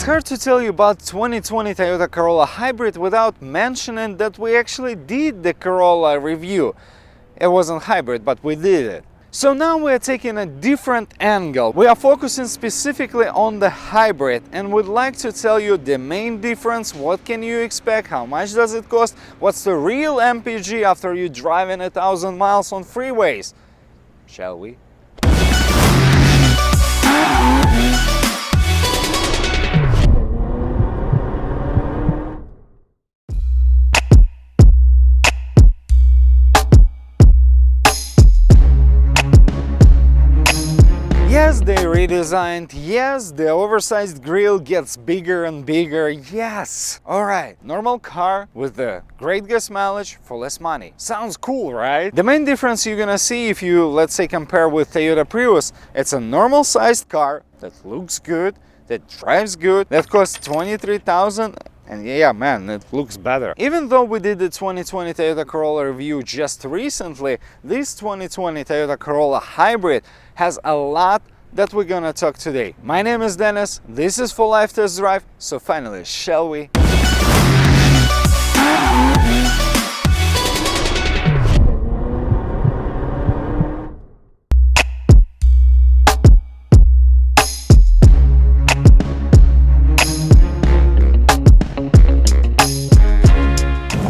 hard to tell you about 2020 Toyota Corolla Hybrid without mentioning that we actually did the Corolla review. It wasn't hybrid, but we did it. So now we are taking a different angle. We are focusing specifically on the hybrid and would like to tell you the main difference, what can you expect, how much does it cost, what's the real MPG after you driving 1,000 miles on freeways. Shall we? Yes, they redesigned, yes, the oversized grille gets bigger and bigger, yes! Alright, normal car with a great gas mileage for less money. Sounds cool, right? The main difference you're gonna see if you, let's say, compare with Toyota Prius, it's a normal sized car that looks good, that drives good, that costs $23,000. And yeah, man, it looks better. Even though we did the 2020 Toyota Corolla review just recently, this 2020 Toyota Corolla Hybrid has a lot that we're gonna talk today. My name is Dennis, this is For Life Test Drive, so finally, shall we?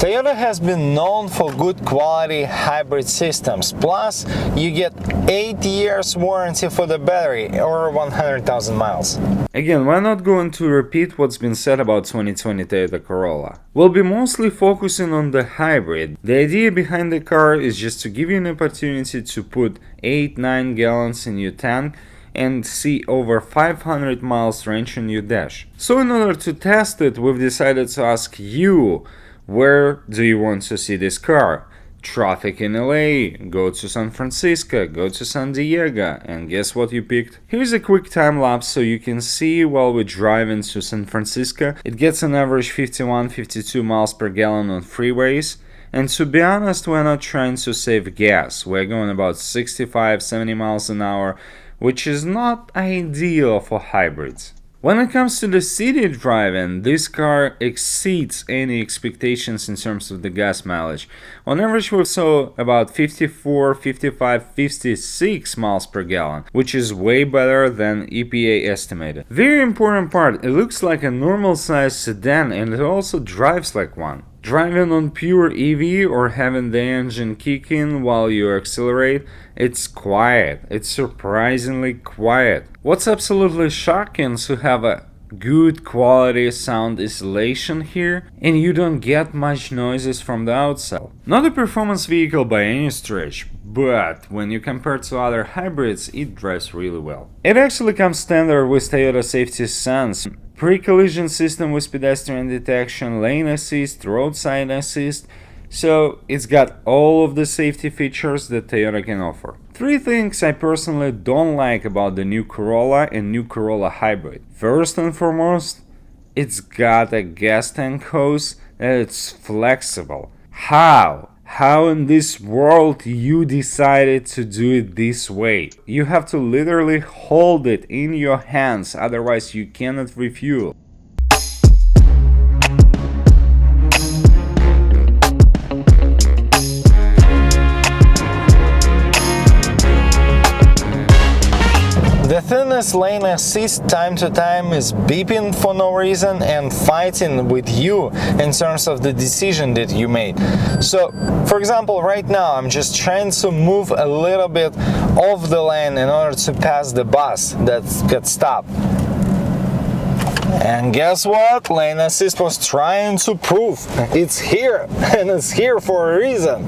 Toyota has been known for good quality hybrid systems, plus you get 8 years warranty for the battery or 100,000 miles. Again, we're not going to repeat what's been said about 2020 Toyota Corolla. We'll be mostly focusing on the hybrid. The idea behind the car is just to give you an opportunity to put 8-9 gallons in your tank and see over 500 miles range on your dash. So in order to test it, we've decided to ask you, where do you want to see this car? Traffic in LA, go to San Francisco, go to San Diego, and guess what you picked? Here's a quick time lapse so you can see while we drive into San Francisco. It gets an average 51-52 miles per gallon on freeways. And to be honest, we're not trying to save gas. We're going about 65-70 miles an hour, which is not ideal for hybrids. When it comes to the city driving, this car exceeds any expectations in terms of the gas mileage. On average, we saw about 54, 55, 56 miles per gallon, which is way better than EPA estimated. Very important part, it looks like a normal size sedan and it also drives like one. Driving on pure EV or having the engine kick in while you accelerate, it's quiet. It's surprisingly quiet. What's absolutely shocking is to have a good quality sound isolation here and you don't get much noises from the outside. Not a performance vehicle by any stretch, but when you compare to other hybrids, it drives really well. It actually comes standard with Toyota Safety Sense, pre-collision system with pedestrian detection, lane assist, roadside assist, so it's got all of the safety features that Toyota can offer. 3 things I personally don't like about the new Corolla and new Corolla Hybrid. First and foremost, it's got a gas tank hose and it's flexible. How in this world you decided to do it this way? You have to literally hold it in your hands, otherwise you cannot refuel. The thinnest lane assist time to time is beeping for no reason and fighting with you in terms of the decision that you made. So, for example, right now I'm just trying to move a little bit off the lane in order to pass the bus that got stopped. And guess what? Lane assist was trying to prove it's here, and it's here for a reason.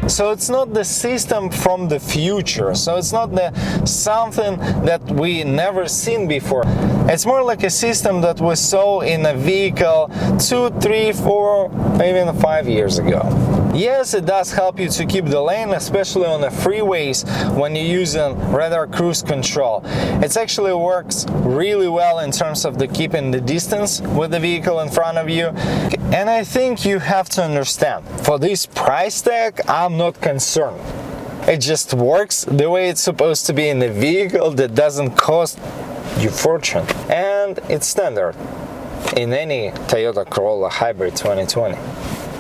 So it's not the system from the future, so it's not something that we never seen before. It's more like a system that we saw in a vehicle 2, 3, 4, even 5 years ago. Yes, it does help you to keep the lane, especially on the freeways when you're using radar cruise control. It actually works really well in terms of keeping the distance with the vehicle in front of you. And I think you have to understand, for this price tag, I'm not concerned. It just works the way it's supposed to be in a vehicle that doesn't cost you a fortune. And it's standard in any Toyota Corolla Hybrid 2020.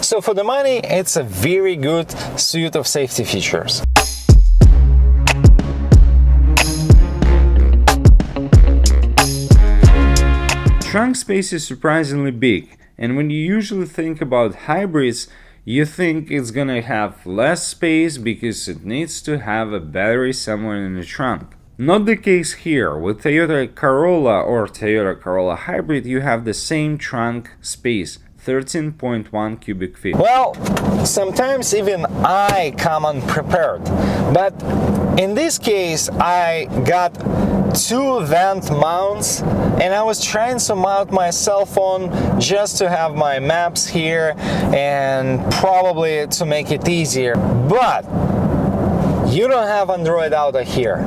So for the money, it's a very good suite of safety features. Trunk space is surprisingly big, and when you usually think about hybrids, you think it's gonna have less space because it needs to have a battery somewhere in the trunk. Not the case here. With Toyota Corolla or Toyota Corolla Hybrid, you have the same trunk space, 13.1 cubic feet. Well, sometimes even I come unprepared, but in this case I got two vent mounts and I was trying to mount my cell phone just to have my maps here and probably to make it easier, but you don't have Android Auto here,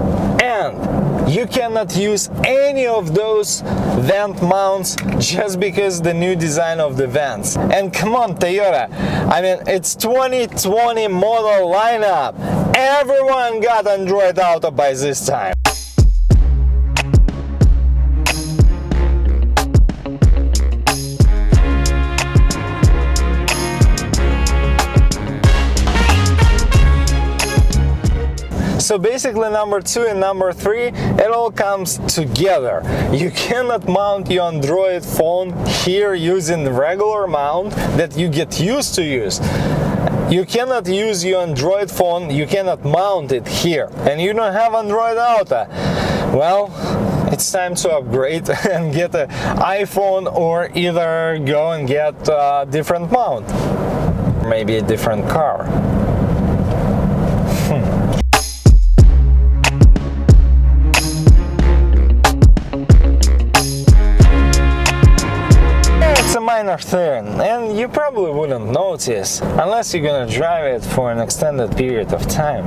and you cannot use any of those vent mounts just because the new design of the vents. And come on, Toyota, I mean, it's 2020 model lineup. Everyone got Android Auto by this time. So basically number 2 and number 3, it all comes together. You cannot mount your Android phone here using the regular mount that you get used to use. You cannot use your Android phone, you cannot mount it here, and you don't have Android Auto. Well, it's time to upgrade and get an iPhone, or either go and get a different mount, maybe a different car. It's a minor thing, and you probably wouldn't notice unless you're gonna drive it for an extended period of time.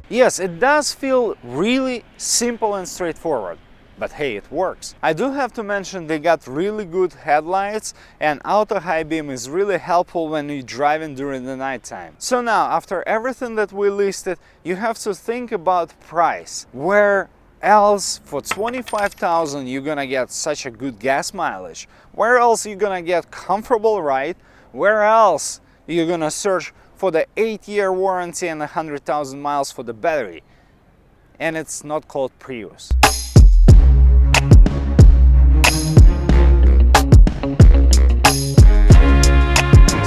Yes, it does feel really simple and straightforward, but hey, it works. I do have to mention they got really good headlights, and auto high beam is really helpful when you're driving during the nighttime. So now, after everything that we listed, you have to think about price. Where else for 25,000 you're gonna get such a good gas mileage? Where else you're gonna get comfortable ride? Where else you're gonna search for the 8-year warranty and 100,000 miles for the battery? And it's not called Prius.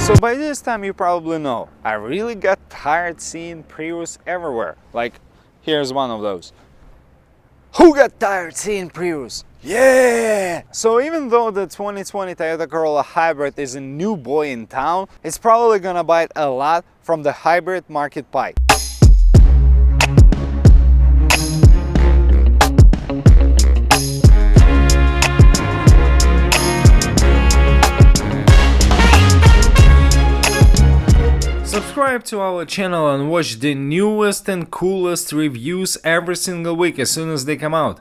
So by this time you probably know, I really got tired seeing Prius everywhere. Like, here's one of those. Who got tired seeing Prius? Yeah! So even though the 2020 Toyota Corolla Hybrid is a new boy in town, it's probably gonna bite a lot from the hybrid market pie. Subscribe to our channel and watch the newest and coolest reviews every single week as soon as they come out.